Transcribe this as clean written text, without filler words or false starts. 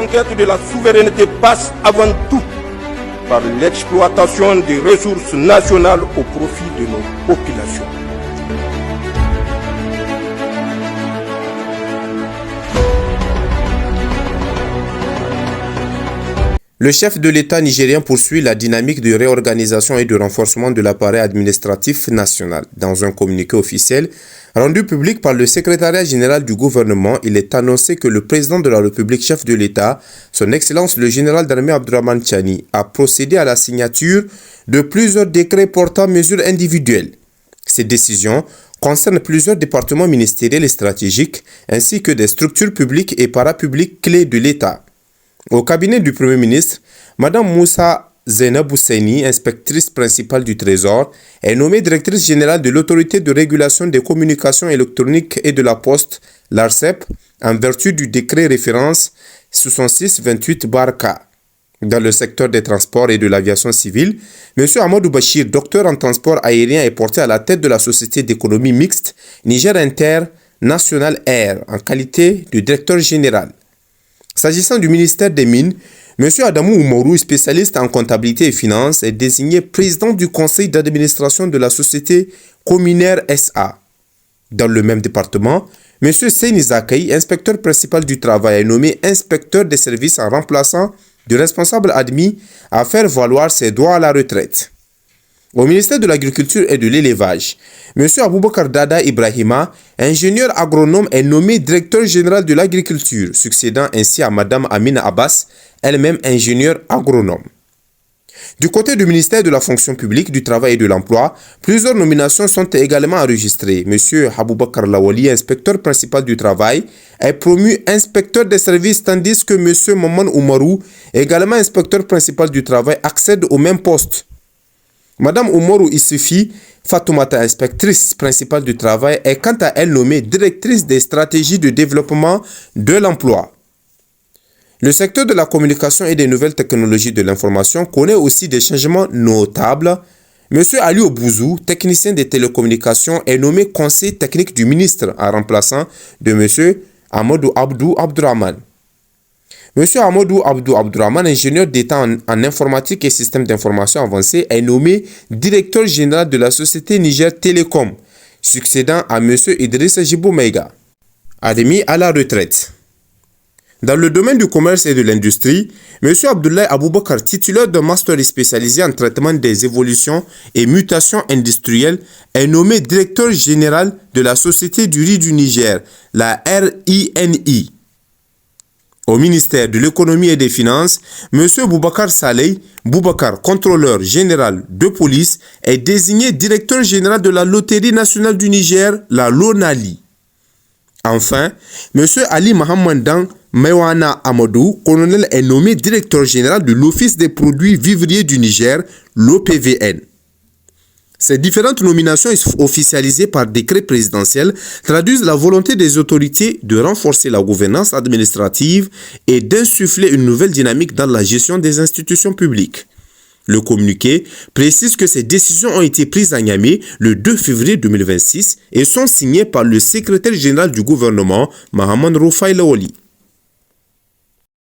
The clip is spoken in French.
conquête de la souveraineté passe avant tout par l'exploitation des ressources nationales au profit de nos populations. Le chef de l'État nigérien poursuit la dynamique de réorganisation et de renforcement de l'appareil administratif national. Dans un communiqué officiel rendu public par le secrétariat général du gouvernement, il est annoncé que le président de la République, chef de l'État, son Excellence le général d'armée Abdourahmane Tchani, a procédé à la signature de plusieurs décrets portant mesures individuelles. Ces décisions concernent plusieurs départements ministériels et stratégiques, ainsi que des structures publiques et parapubliques clés de l'État. Au cabinet du Premier ministre, Mme Moussa Zainab Husseini, inspectrice principale du Trésor, est nommée directrice générale de l'Autorité de régulation des communications électroniques et de la Poste, l'ARCEP, en vertu du décret référence 6628/K. Dans le secteur des transports et de l'aviation civile, M. Amadou Bachir, docteur en transport aérien, est porté à la tête de la société d'économie mixte Niger International Air en qualité de directeur général. S'agissant du ministère des Mines, M. Adamou Oumarou, spécialiste en comptabilité et finances, est désigné président du conseil d'administration de la société Cominaire SA. Dans le même département, M. Seyni Zakaï, inspecteur principal du travail, est nommé inspecteur des services en remplaçant du responsable admis à faire valoir ses droits à la retraite. Au ministère de l'Agriculture et de l'Élevage, M. Aboubakar Dada Ibrahima, ingénieur agronome, est nommé directeur général de l'agriculture, succédant ainsi à Mme Amina Abbas, elle-même ingénieure agronome. Du côté du ministère de la Fonction publique, du Travail et de l'Emploi, plusieurs nominations sont également enregistrées. M. Aboubakar Lawali, inspecteur principal du travail, est promu inspecteur des services, tandis que M. Maman Oumarou, également inspecteur principal du travail, accède au même poste. Madame Oumarou Issoufie Fatoumata, inspectrice principale du travail, est quant à elle nommée directrice des stratégies de développement de l'emploi. Le secteur de la communication et des nouvelles technologies de l'information connaît aussi des changements notables. M. Ali Obouzou, technicien des télécommunications, est nommé conseiller technique du ministre en remplaçant de M. Amadou Abdou Abdourahmane. M. Amadou Abdou Abdourahmane, ingénieur d'État en informatique et systèmes d'information avancés, est nommé directeur général de la société Niger Télécom, succédant à M. Idriss Djibo-Maïga, admis à la retraite. Dans le domaine du commerce et de l'industrie, M. Abdoulaye Aboubakar, titulaire d'un master spécialisé en traitement des évolutions et mutations industrielles, est nommé directeur général de la Société du riz du Niger, la RINI. Au ministère de l'économie et des finances, M. Boubacar Saleh Boubacar, contrôleur général de police, est désigné directeur général de la Loterie nationale du Niger, la LONALI. Enfin, M. Ali Mahamandan Mewana Amadou, colonel, est nommé directeur général de l'Office des produits vivriers du Niger, l'OPVN. Ces différentes nominations officialisées par décret présidentiel traduisent la volonté des autorités de renforcer la gouvernance administrative et d'insuffler une nouvelle dynamique dans la gestion des institutions publiques. Le communiqué précise que ces décisions ont été prises à Niamey le 2 février 2026 et sont signées par le secrétaire général du gouvernement, Mahaman Roufaï Lawali.